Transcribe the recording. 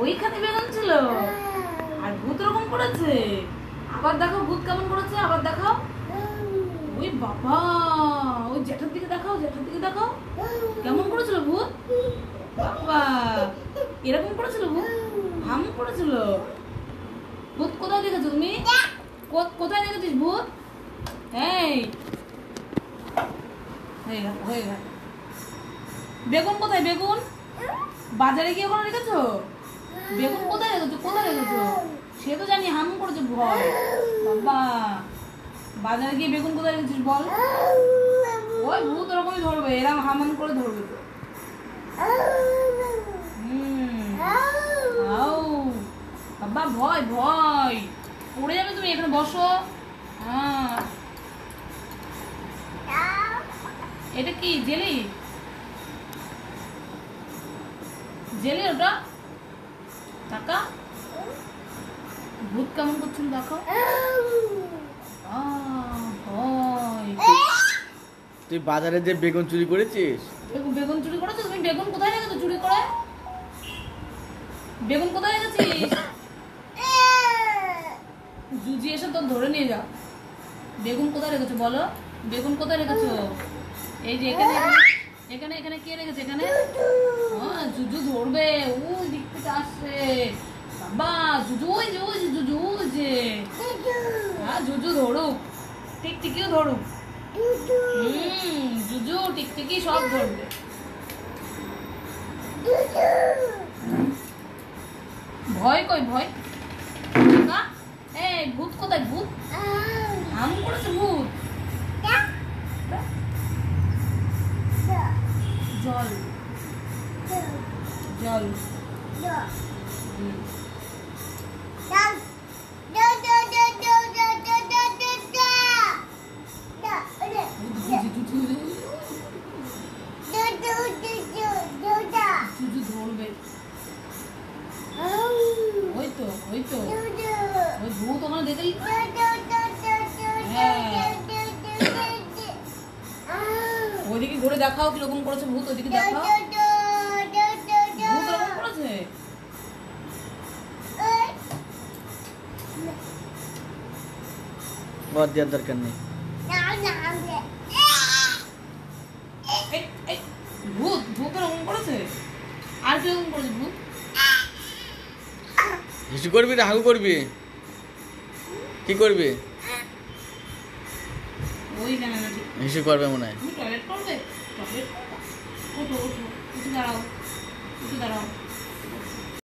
ওইখানে বেগুন ছিল আর ভূত রকম করেছে। আবার দেখাও ভূত কেমন করেছে, আবার দেখাও। ওই বাবা, ওই জ্যাঠার দিকে দেখাও, জ্যাঠার দিকে দেখাও। কেমন করেছিল ভূত? বাবা, এরকম করেছিল ভূত? হাম করেছিল। ভূত কোথায় দেখেছো তুমি? কোথায় দেখেছিস ভূত? এই হয়ে গেল, হয়ে গেল। বেগুন কোথায়? বেগুন বাজারে গিয়ে ওখানে রেখেছো? বেগুন কোথায় রেখেছো? কোথায় রেখেছো? সে তো জানি হাম করেছে ভয়। বাবা, বাজারে গিয়ে বেগুন কোথায় রেখেছিস বল? ওই ভূত ওরকমই ধরবে, এরকম হামান করে ধরবে তো। বাবা ভয় ভয়, পড়ে যাবে তুমি। এখানে বসো। হ্যাঁ, এটা কি জেলি? জেলি ওটা? টাকা ভূত কেমন করছিল দেখো। তুই বাজারে যে বেগুন চুরি করেছিস? বেগুন চুরি করেছো তুমি? বেগুন কোথায় রেখেছো চুরি করে? বেগুন কোথায় রেখেছিস? জুজি এসে তো ধরে নিয়ে যাও। বেগুন কোথায় রেখেছো বলো? বেগুন কোথায় রেখেছো? এই যে এখানে, এখানে এখানে কে রেখেছে? এখানে জুজু ধরবে। ওই দিক থেকে আসছে বাবা। জুজু ওই যে, ওই যে জুজু, ওই যে। হ্যাঁ, জুজু ধরুক, টিকটিকিও ধরুক। জুজু টিকটিকি সব ধরবে। ভয় কই ভয়? এই ভূত কোথায়? ভূত হাম করেছে ভূত। জল জল ধরবে। ওই তো, ওই তো, ওই ভূত ওখানে দেখেই। ওইদিকে ঘুরে দেখাও কিরকম করেছে ভূত। ওইদিকে দেখাও, ভূত এরকম করেছে। বাদ দেওয়ার দরকার নেই। ভূত ভূত এরকম করেছে। আর কিরকম করেছে ভূত? হিসু করবি না হাগু করবি? কি করবি? ওই জানে না ঠিক। হিসু করবে মনে হয়। টয়লেট করবে? টয়লেট করবে? ওঠো ওঠো, উঠে দাঁড়াও, উঠে দাঁড়াও।